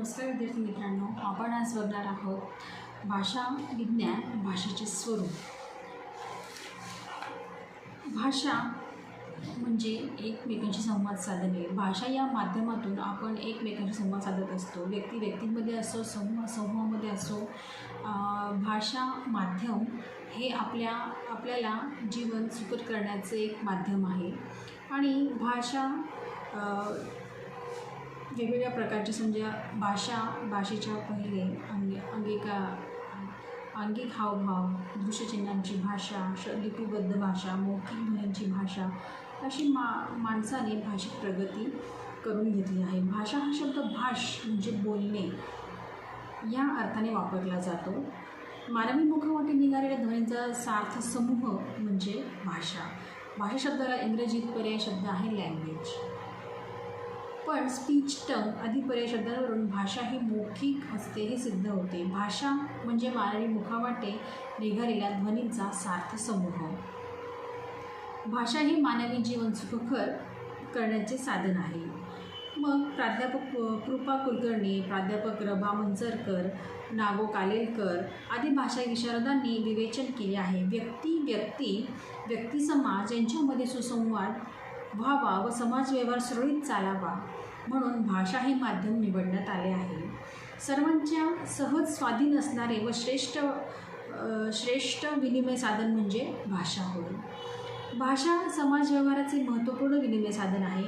नमस्कार विद्यार्थी मित्रांनो, आपण आज बघणार आहोत भाषा विज्ञान, भाषेचे स्वरूप. भाषा म्हणजे एकमेकांशी संवाद साधणे. भाषा या माध्यमातून आपण एकमेकांशी संवाद साधत असतो. व्यक्ती व्यक्तींमध्ये असो, समूह समूहामध्ये असो. भाषा माध्यम हे आपल्याला जीवन सुकर करण्याचे एक माध्यम आहे. आणि भाषा वेगवेगळ्या प्रकारची समजा भाषेच्या पहिले अंगिक हावभाव, दृश्यचिन्हांची भाषा, लिपिबद्ध भाषा, मौखिक ध्वनींची भाषा, अशी माणसाने भाषिक प्रगती करून घेतली आहे. भाषा हा शब्द भाष म्हणजे बोलणे या अर्थाने वापरला जातो. मानवी मुखावाटे निघालेल्या ध्वनींचा सार्थ समूह म्हणजे भाषा. भाषा शब्दाला इंग्रजीत पर्याय शब्द आहे लँग्वेज. पण स्पीच, टंग आदी पर्याय शब्दांवरून भाषा ही मौखिक असते हे सिद्ध होते. भाषा म्हणजे मानवी मुखावाटे निघालेल्या ध्वनींचा सार्थ समूह. भाषा ही मानवी जीवन सुखकर करण्याचे साधन आहे. मग प्राध्यापक कृपा कुलकर्णी, प्राध्यापक रभा मंचरकर, नागो कालेलकर आदी भाषा विशारदांनी विवेचन केले आहे. व्यक्ती समाज यांच्यामध्ये सुसंवाद व्हावा व समाजव्यवहार सुरळीत चालावा म्हणून भाषा हे माध्यम निवडण्यात आले आहे. सर्वांच्या सहज स्वाधीन असणारे व श्रेष्ठ विनिमय साधन म्हणजे भाषा होय. भाषा समाजव्यवहाराचे महत्त्वपूर्ण विनिमय साधन आहे.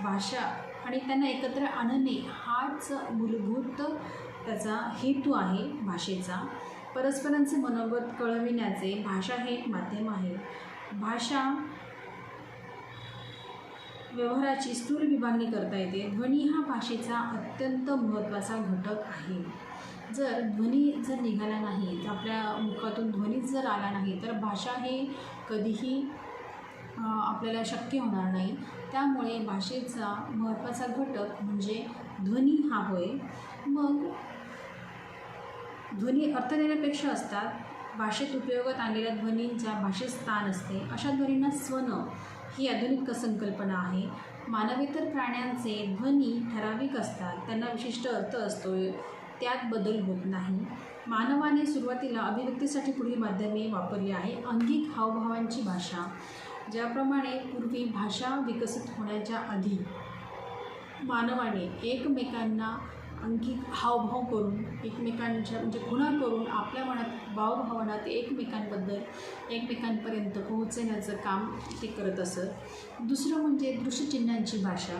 भाषा आणि त्यांना एकत्र आणणे हाच मूलभूत त्याचा हेतू आहे. भाषेचा परस्परांचे मनोगत कळविण्याचे भाषा हे एक माध्यम आहे. भाषा व्यवहाराची स्थूल विभागणी करता येते. ध्वनी हा भाषेचा अत्यंत महत्त्वाचा घटक आहे. जर ध्वनी निघाला नाही, तर आपल्या मुखातून ध्वनीच जर आला नाही, तर भाषा हे कधीही आपल्याला शक्य होणार नाही. त्यामुळे भाषेचा महत्त्वाचा घटक म्हणजे ध्वनी हा होय. मग ध्वनी अर्थ देण्यापेक्षा असतात. भाषेत उपयोगात आणलेल्या ध्वनींच्या भाषेत स्थान असते. अशा ध्वनींना स्वन ही आधुनिक संकल्पना आहे. मानवेतर प्राण्यांचे ध्वनी ठराविक असतात. त्यांना विशिष्ट अर्थ असतो. त्यात बदल होत नाही. मानवाने सुरुवातीला अभिव्यक्तीसाठी पुढील माध्यमे वापरली आहे. अंगिक हावभावांची भाषा. ज्याप्रमाणे पूर्वी भाषा विकसित होण्याच्या आधी मानवाने एकमेकांना अंगिक हावभाव करून एकमेकांच्या म्हणजे खुणा करून आपल्या मनात भावभावना ते एकमेकांपर्यंत पोहोचण्याचं काम ते करत असत. दुसरं म्हणजे दृश्यचिन्हांची भाषा.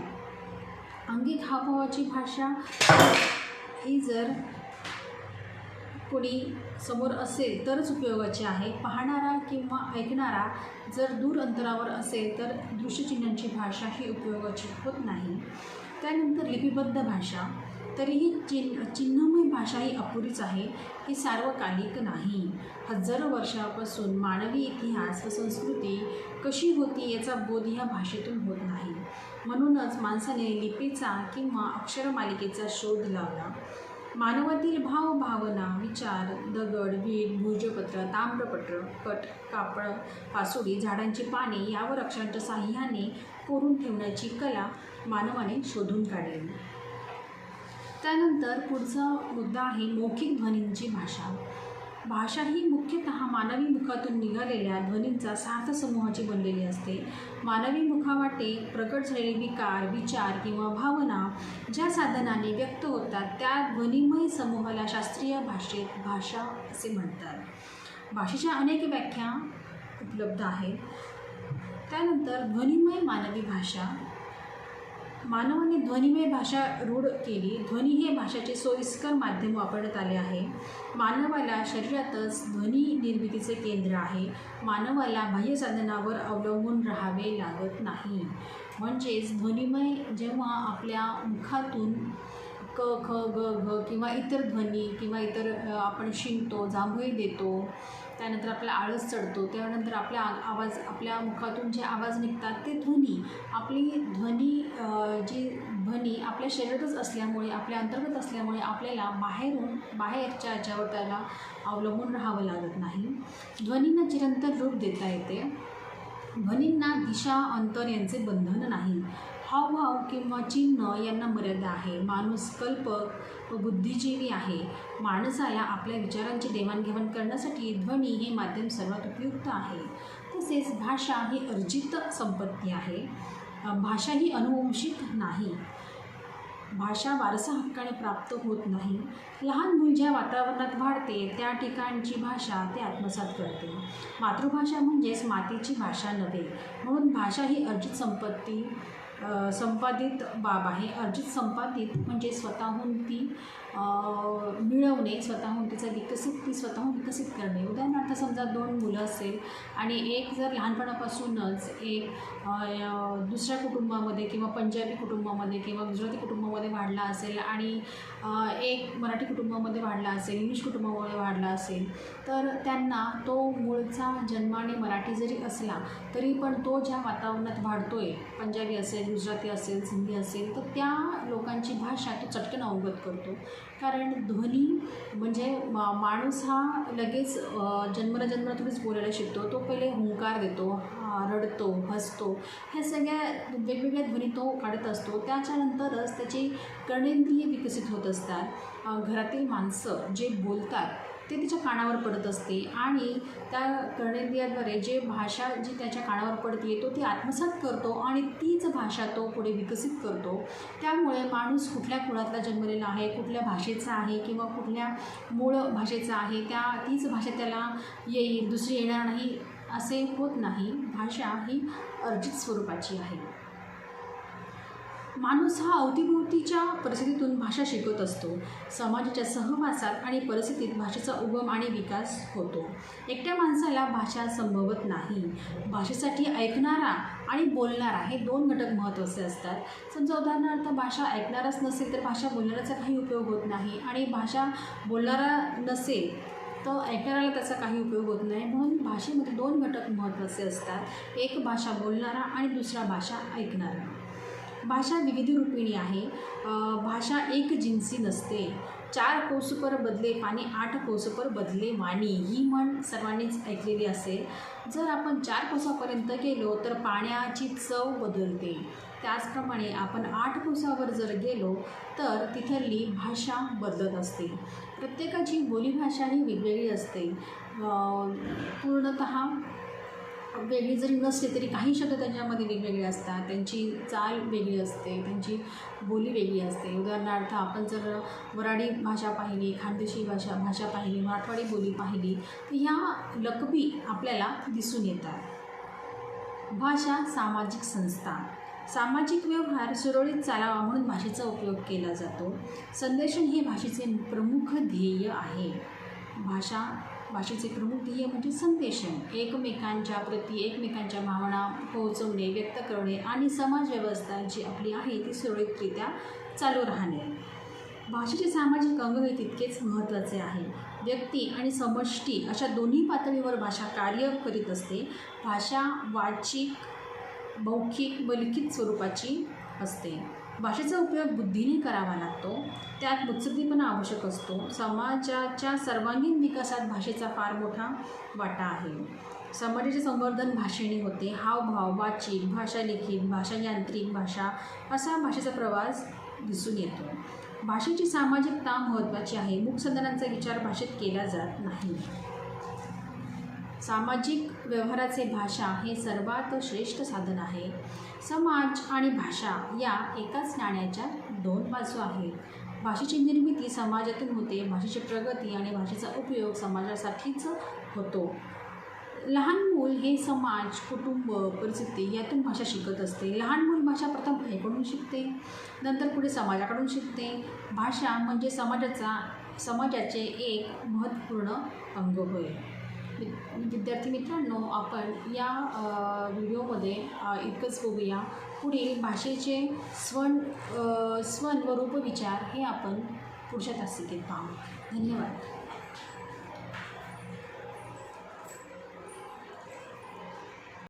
अंगिक हावभावाची भाषा ही जर कोणी समोर असेल तरच उपयोगाची आहे. पाहणारा किंवा ऐकणारा जर दूर अंतरावर असेल तर दृश्यचिन्हांची भाषा ही उपयोगाची होत नाही. त्यानंतर लिपिबद्ध भाषा. तरीही चिन्हमय भाषा ही अपुरीच आहे. ही सार्वकालिक नाही. हजारो वर्षापासून मानवी इतिहास व संस्कृती कशी होती याचा बोध ह्या भाषेतून होत नाही. म्हणूनच माणसाने लिपीचा किंवा अक्षरमालिकेचा शोध लावला. मानवातील भावना, विचार, दगड, वीट, भोजपत्र, ताम्रपत्र, पट, कापड, पासोडी, झाडांची पाने यावर अक्षरांच्या साह्याने कोरून ठेवण्याची कला मानवाने शोधून काढली. त्यानंतर पुढचा मुद्दा आहे मौखिक ध्वनींची भाषा. भाषा ही मुख्यतः मानवी मुखातून निघालेल्या ध्वनींचा सार्थ समूहाची बनलेली असते. मानवी मुखावाटे प्रकट झालेले विचार किंवा भावना ज्या साधनाने व्यक्त होतात त्या ध्वनिमय समूहाला शास्त्रीय भाषेत भाषा असे म्हणतात. भाषेच्या अनेक व्याख्या उपलब्ध आहेत. त्यानंतर ध्वनिमय मानवी भाषा. मानवाने ध्वनिमय भाषा रूढ केली. ध्वनी हे भाषेचे सोयीस्कर माध्यम वापरण्यात आले आहे. मानवाला शरीरातच ध्वनी निर्मितीचे केंद्र आहे. मानवाला बाह्य साधनावर अवलंबून राहावे लागत नाही. म्हणजेच ध्वनिमय जेव्हा आपल्या मुखातून क, ख, ग, घ किंवा इतर ध्वनी किंवा इतर आपण शिंकतो, जांभई देतो, त्यानंतर आपला आळस चढतो, त्यानंतर आपल्या मुखातून जे आवाज निघतात ते ध्वनी जी ध्वनी आपल्या शरीरातच असल्यामुळे आपल्या अंतर्गत असल्यामुळे आपल्याला बाहेरच्या याच्यावर त्याला अवलंबून राहावं लागत नाही. ध्वनींना चिरंतन रूप देता येते. ध्वनींना दिशा अंतर यांचे बंधन नाही. हावभाव किंवा चिन्ह यांना मर्यादा आहे. माणूस कल्पक व बुद्धिजीवी आहे. माणसाला आपल्या विचारांची देवाणघेवाण करण्यासाठी ध्वनी हे माध्यम सर्वात उपयुक्त आहे. तसेच भाषा ही अर्जित संपत्ती आहे. भाषा ही अनुवंशिक नाही. भाषा वारसा हक्काने प्राप्त होत नाही. लहान मूल ज्या वातावरणात वाढते त्या ठिकाणची भाषा ते आत्मसात करते. मातृभाषा म्हणजेच मातेची भाषा नव्हे. म्हणून भाषा ही अर्जित संपादित बाब आहे. अर्जित संपादित म्हणजे स्वतःहून ती मिळवणे, स्वतःहून ती स्वतःहून विकसित करणे. उदाहरणार्थ समजा 2 मुलं असेल आणि एक जर लहानपणापासूनच एक दुसऱ्या कुटुंबामध्ये किंवा पंजाबी कुटुंबामध्ये किंवा गुजराती कुटुंबामध्ये वाढला असेल आणि एक मराठी कुटुंबामध्ये वाढला असेल, इंग्लिश कुटुंबामध्ये वाढला असेल, तर त्यांना तो मूळचा जन्माने मराठी जरी असला तरी पण तो ज्या वातावरणात वाढतो आहे, पंजाबी असेल, गुजराती असेल, सिंधी असेल, तर त्या लोकांची भाषा तो चटकन अवगत करतो. कारण ध्वनी म्हणजे माणूस हा लगेच जन्मनाथूनच बोलायला शिकतो. तो पहिले हुंकार देतो, रडतो, हसतो, ह्या सगळ्या वेगवेगळ्या ध्वनी तो काढत असतो. त्याच्यानंतरच त्याची कर्णेंद्रिये विकसित होत असतात. घरातील माणसं जे बोलतात ते त्याच्या कानावर पडत असते आणि त्या कर्णेंद्रियाद्वारे जे भाषा जी त्याच्या कानावर पडते तो ती आत्मसात करतो आणि तीच भाषा तो पुढे विकसित करतो. त्यामुळे माणूस कुठल्या कुळातला जन्मलेला आहे, कुठल्या भाषेचा आहे किंवा कुठल्या मूळ भाषेचा आहे, तीच भाषा त्याला येईल, दुसरी येणार नाही असे होत नाही. भाषा ही अर्जित स्वरूपाची आहे. माणूस हा अवतीभोवतीच्या परिस्थितीतून भाषा शिकत असतो. समाजाच्या सहवासात आणि परिस्थितीत भाषेचा उगम आणि विकास होतो. एकट्या माणसाला भाषा संभवत नाही. भाषेसाठी ऐकणारा आणि बोलणारा हे 2 घटक महत्त्वाचे असतात. समजा उदाहरणार्थ भाषा ऐकणाराच नसेल तर भाषा बोलणाऱ्याचा काही उपयोग होत नाही आणि भाषा बोलणारा नसेल तर ऐकणाऱ्याला त्याचा काही उपयोग होत नाही. म्हणून भाषेमध्ये 2 घटक महत्त्वाचे असतात. एक भाषा बोलणारा आणि दुसरा भाषा ऐकणारा. भाषा विविध रूपिणी आहे. भाषा एक जिन्सी नसते. 4 कोस पर बदले पाणी 8 कोस पर बदले वाणी ही म्हण सर्वांनीच ऐकलेली असेल. जर आपण 4 कोसापर्यंत गेलो तर पाण्याची चव बदलते. त्याचप्रमाणे आपण 8 कोसावर जर गेलो तर तिथली भाषा बदलत असते. प्रत्येकाची बोलीभाषा ही वेगवेगळी असते. पूर्णतः वेगळी जरी नसली तरी काही शब्द त्यांच्यामध्ये वेगवेगळे असतात. त्यांची चाल वेगळी असते, त्यांची बोली वेगळी असते. उदाहरणार्थ आपण जर वऱ्हाडी भाषा पाहिली, खानदेशी भाषा पाहिली, मराठवाडी बोली पाहिली तर ह्या लकबी आपल्याला दिसून येतात. भाषा सामाजिक संस्था. सामाजिक व्यवहार सुरळीत चालावा म्हणून भाषेचा उपयोग केला जातो. संदेशन हे भाषेचे प्रमुख ध्येय आहे. भाषेचे प्रमुख ध्येय म्हणजे संदेशन. एकमेकांच्या प्रती एकमेकांच्या भावना पोहोचवणे, व्यक्त करणे आणि समाज व्यवस्था जी आपली आहे ती सुरळीतरित्या चालू राहणे. भाषेचे सामाजिक अंग हे तितकेच महत्त्वाचे आहे. व्यक्ती आणि समष्टी अशा दोन्ही पातळीवर भाषा कार्य करीत असते. भाषा वाचिक, मौखिक व लिखित स्वरूपाची असते. भाषेचा उपयोग बुद्धीने करावा लागतो. त्यात मुत्सद्दीपणा आवश्यक असतो. समाजाच्या सर्वांगीण विकासात भाषेचा फार मोठा वाटा आहे. समाजाचे संवर्धन भाषेने होते. हावभाव, वाचिक, भाषा लिखित, भाषा यांत्रिक भाषा असा भाषेचा प्रवास दिसून येतो. भाषेची सामाजिकता महत्त्वाची आहे. मूकसंधानांचा विचार भाषेत केला जात नाही. सामाजिक व्यवहाराचे भाषा हे सर्वात श्रेष्ठ साधन आहे. समाज आणि भाषा या एकाच नाण्याच्या 2 बाजू आहेत. भाषेची निर्मिती समाजातून होते. भाषेची प्रगती आणि भाषेचा उपयोग समाजासाठीच होतो. लहान मूल हे समाज, कुटुंब, परिस्थिती यातून भाषा शिकत असते. लहान मूल भाषा प्रथम आईकडून शिकते, नंतर पुढे समाजाकडून शिकते. भाषा म्हणजे समाजाचे एक महत्त्वपूर्ण अंग होय. विद्यार्थी मित्रांनो, आपण या व्हिडिओमध्ये इतकंच बघूया. पुढे भाषेचे स्वन व रूपविचार हे आपण पुढच्या तासिकेत पाहू. धन्यवाद.